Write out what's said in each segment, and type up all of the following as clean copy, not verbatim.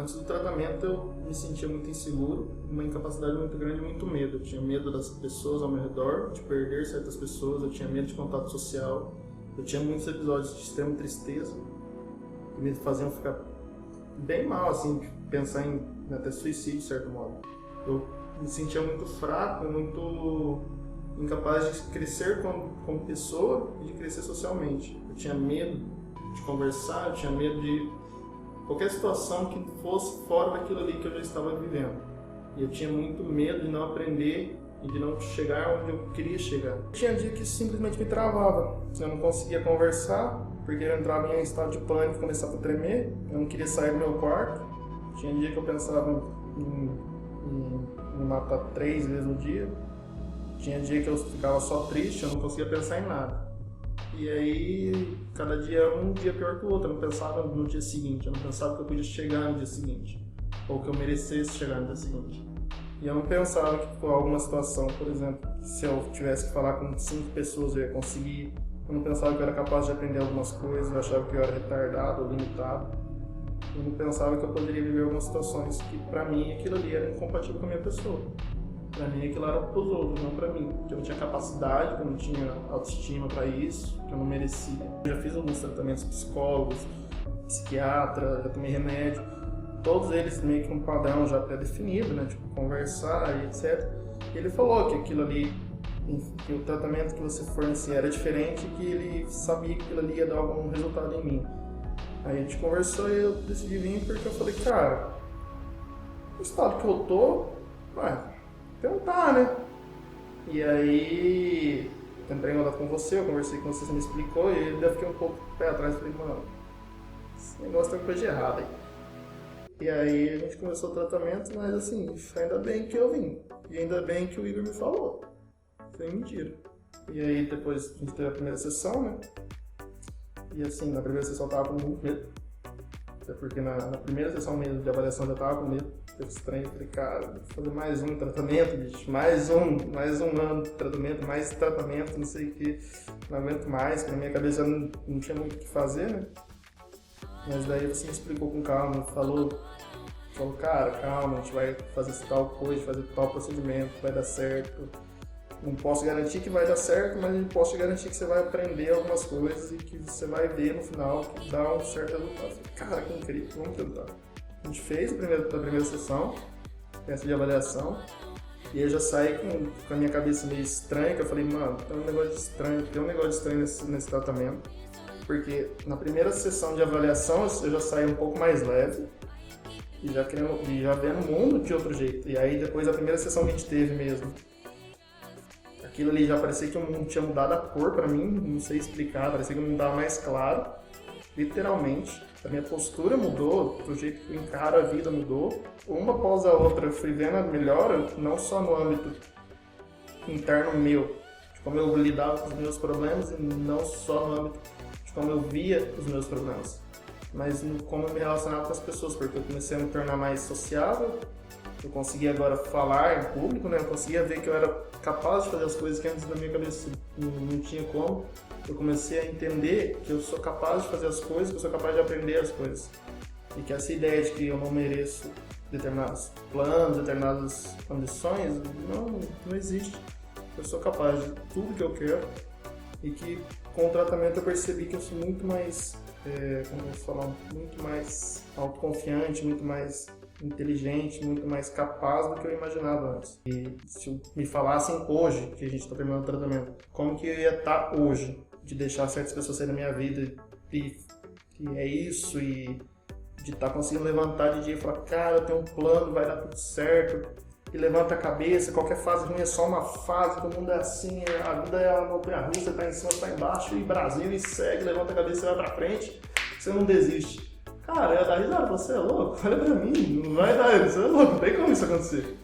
Antes do tratamento eu me sentia muito inseguro, uma incapacidade muito grande e muito medo. Eu tinha medo das pessoas ao meu redor, de perder certas pessoas, eu tinha medo de contato social, eu tinha muitos episódios de extrema tristeza que me faziam ficar bem mal, assim, de pensar em até suicídio de certo modo. Eu me sentia muito fraco, muito incapaz de crescer como pessoa e de crescer socialmente. Eu tinha medo de conversar, eu tinha medo de qualquer situação que fosse fora daquilo ali que eu já estava vivendo. E eu tinha muito medo de não aprender e de não chegar onde eu queria chegar. Tinha dia que simplesmente me travava. Eu não conseguia conversar, porque eu entrava em um estado de pânico, começava a tremer. Eu não queria sair do meu quarto. Tinha dia que eu pensava em me matar 3 vezes no dia. Tinha dia que eu ficava só triste, eu não conseguia pensar em nada. E aí, cada dia um dia pior que o outro. Eu não pensava no dia seguinte, eu não pensava que eu podia chegar no dia seguinte, ou que eu merecesse chegar no dia seguinte. E eu não pensava que por alguma situação, por exemplo, se eu tivesse que falar com 5 pessoas eu ia conseguir. Eu não pensava que eu era capaz de aprender algumas coisas, eu achava que eu era retardado ou limitado. Eu não pensava que eu poderia viver algumas situações que, pra mim, aquilo ali era incompatível com a minha pessoa. Pra mim, aquilo era pros outros, não pra mim. Que eu não tinha capacidade, que eu não tinha autoestima pra isso, que eu não merecia. Eu já fiz alguns tratamentos psicólogos, psiquiatra, já tomei remédio. Todos eles meio que um padrão já pré-definido, né? Tipo, conversar e etc. E ele falou que aquilo ali, que o tratamento que você fornecia era diferente e que ele sabia que aquilo ali ia dar algum resultado em mim. Aí a gente conversou e eu decidi vir porque eu falei, cara, o estado que eu tô, tentar, né? E aí, entrei em contato com você, eu conversei com você me explicou e eu fiquei um pouco pé atrás, falei, mano, esse negócio tem coisa de errada aí. E aí a gente começou o tratamento, mas assim, ainda bem que eu vim. E ainda bem que o Igor me falou. Foi mentira. E aí depois a gente teve a primeira sessão, né? E assim, na primeira sessão eu tava com muito medo. Até porque na primeira sessão mesmo de avaliação eu já tava com medo. Foi estranho, eu falei, cara, vou fazer mais um tratamento, bicho. Mais um ano de tratamento, mais tratamento, não sei o que. Não aguento mais, porque na minha cabeça não tinha muito o que fazer, né? Mas daí você me explicou com calma, falou, cara, calma, a gente vai fazer tal coisa, fazer tal procedimento, vai dar certo. Não posso garantir que vai dar certo, mas eu posso te garantir que você vai aprender algumas coisas e que você vai ver no final que dá um certo resultado. Cara, que incrível, vamos tentar. A gente fez a primeira sessão, essa de avaliação, e eu já saí com a minha cabeça meio estranha, que eu falei, mano, tem um negócio estranho nesse tratamento. Porque na primeira sessão de avaliação eu já saí um pouco mais leve e já vendo o mundo de outro jeito. E aí depois da primeira sessão que a gente teve mesmo, aquilo ali já parecia que o mundo tinha mudado a cor pra mim, não sei explicar, parecia que o mundo estava mais claro, literalmente. A minha postura mudou, o jeito que eu encaro a vida mudou. Uma após a outra eu fui vendo a melhora, não só no âmbito interno meu, de como eu lidava com os meus problemas, e não só no âmbito de como eu via os meus problemas, mas como eu me relacionava com as pessoas, porque eu comecei a me tornar mais sociável, eu conseguia agora falar em público, né? Eu conseguia ver que eu era capaz de fazer as coisas que antes na minha cabeça não tinha como. Eu comecei a entender que eu sou capaz de fazer as coisas, que eu sou capaz de aprender as coisas. E que essa ideia de que eu não mereço determinados planos, determinadas condições, não existe. Eu sou capaz de tudo que eu quero e que com o tratamento eu percebi que eu sou muito mais, muito mais autoconfiante, muito mais inteligente, muito mais capaz do que eu imaginava antes. E se me falassem hoje, que a gente está terminando o tratamento, como que eu ia estar hoje, de deixar certas pessoas saírem da minha vida e é isso, e de estar conseguindo levantar de dia e falar, cara, eu tenho um plano, vai dar tudo certo, e levanta a cabeça, qualquer fase ruim é só uma fase, todo mundo é assim, a vida é uma montanha-russa, tá em cima, tá embaixo, e Brasil, e segue, levanta a cabeça e vai pra frente, você não desiste. Cara, eu ia dar risada, você é louco? Olha pra mim, não vai dar, você é louco, não tem como isso acontecer.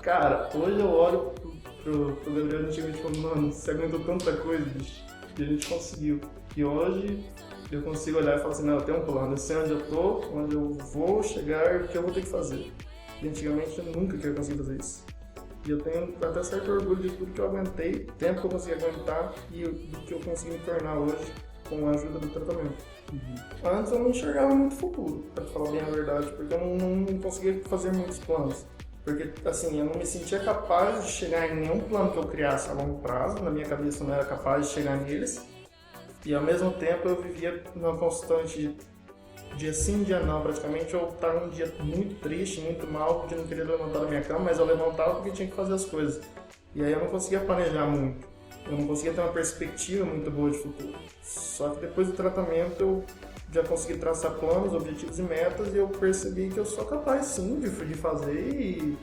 Cara, hoje eu olho pro Gabriel antigamente e falo, mano, você aguentou tanta coisa, bicho, e a gente conseguiu. E hoje eu consigo olhar e falar assim, não, eu tenho um plano, eu sei onde eu tô, onde eu vou chegar, o que eu vou ter que fazer. E antigamente eu nunca queria conseguir fazer isso. E eu tenho até certo orgulho de tudo que eu aguentei, o tempo que eu consegui aguentar e do que eu consegui me tornar hoje com a ajuda do tratamento. Antes eu não enxergava muito futuro, pra falar bem a verdade, porque eu não conseguia fazer muitos planos. Porque, assim, eu não me sentia capaz de chegar em nenhum plano que eu criasse a longo prazo, na minha cabeça eu não era capaz de chegar neles. E ao mesmo tempo eu vivia numa constante dia sim, dia não, praticamente. Eu estava um dia muito triste, muito mal, de não querer levantar da minha cama, mas eu levantava porque tinha que fazer as coisas. E aí eu não conseguia planejar muito, eu não conseguia ter uma perspectiva muito boa de futuro. Só que depois do tratamento eu já consegui traçar planos, objetivos e metas, e eu percebi que eu sou capaz sim de fazer, e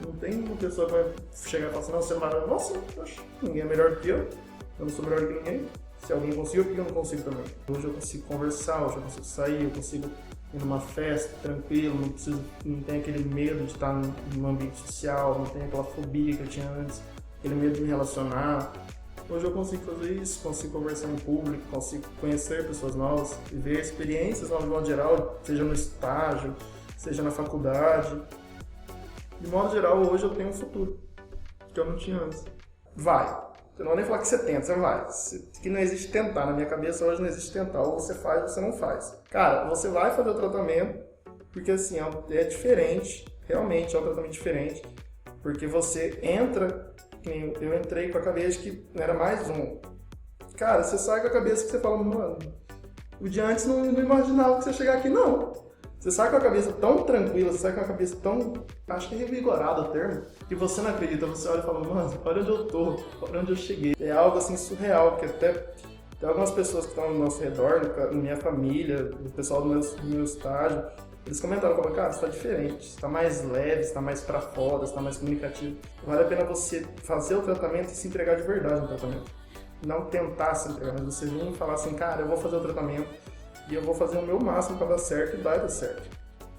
não tem uma pessoa que vai chegar e falar assim, não, você não vai, nossa, ninguém é melhor que eu não sou melhor que ninguém. Se alguém conseguiu, por que eu não consigo também? Hoje eu consigo conversar, hoje eu consigo sair, eu consigo ir numa festa tranquilo, não tenho aquele medo de estar num ambiente social, não tenho aquela fobia que eu tinha antes, aquele medo de me relacionar. Hoje eu consigo fazer isso, consigo conversar em público, consigo conhecer pessoas novas, viver experiências novas de modo geral, seja no estágio, seja na faculdade. De modo geral, hoje eu tenho um futuro que eu não tinha antes. Vai! Eu não vou nem falar que você tenta, você vai. Que não existe tentar. Na minha cabeça hoje não existe tentar. Ou você faz ou você não faz. Cara, você vai fazer o tratamento, porque assim, é diferente. Realmente é um tratamento diferente. Porque você entra, eu entrei com a cabeça que não era mais um. Cara, você sai com a cabeça que você fala, mano, o dia antes não imaginava que você ia chegar aqui, não. Você sai com a cabeça tão tranquila, você sai com a cabeça tão, acho que revigorada o termo, que você não acredita, você olha e fala, mano, olha onde eu tô, olha onde eu cheguei. É algo assim surreal, que até tem algumas pessoas que estão ao nosso redor, na minha família, o pessoal do meu estágio, eles comentaram, falaram, cara, você tá diferente, você tá mais leve, você tá mais pra fora, você tá mais comunicativo. Vale a pena você fazer o tratamento e se entregar de verdade no tratamento. Não tentar se entregar, mas você vir e falar assim, cara, eu vou fazer o tratamento, e eu vou fazer o meu máximo para dar certo e vai dar certo.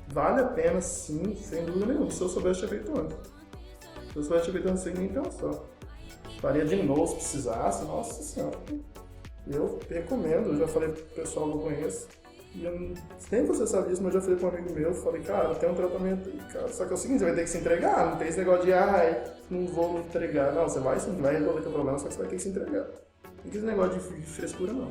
Vale a pena sim, sem dúvida nenhuma. Se eu soubesse, tinha feito antes. Se eu soubesse, tinha feito antes sem nem pensar. Faria de novo se precisasse, nossa senhora. Eu recomendo, eu já falei pro pessoal que eu conheço. E nem você sabe disso, mas eu já falei com um amigo meu, falei, cara, tem um tratamento aí, cara. Só que é o seguinte, você vai ter que se entregar, não tem esse negócio de, não vou me entregar. Não, você vai sim, vai resolver o teu problema, só que você vai ter que se entregar. Não tem esse negócio de frescura, não.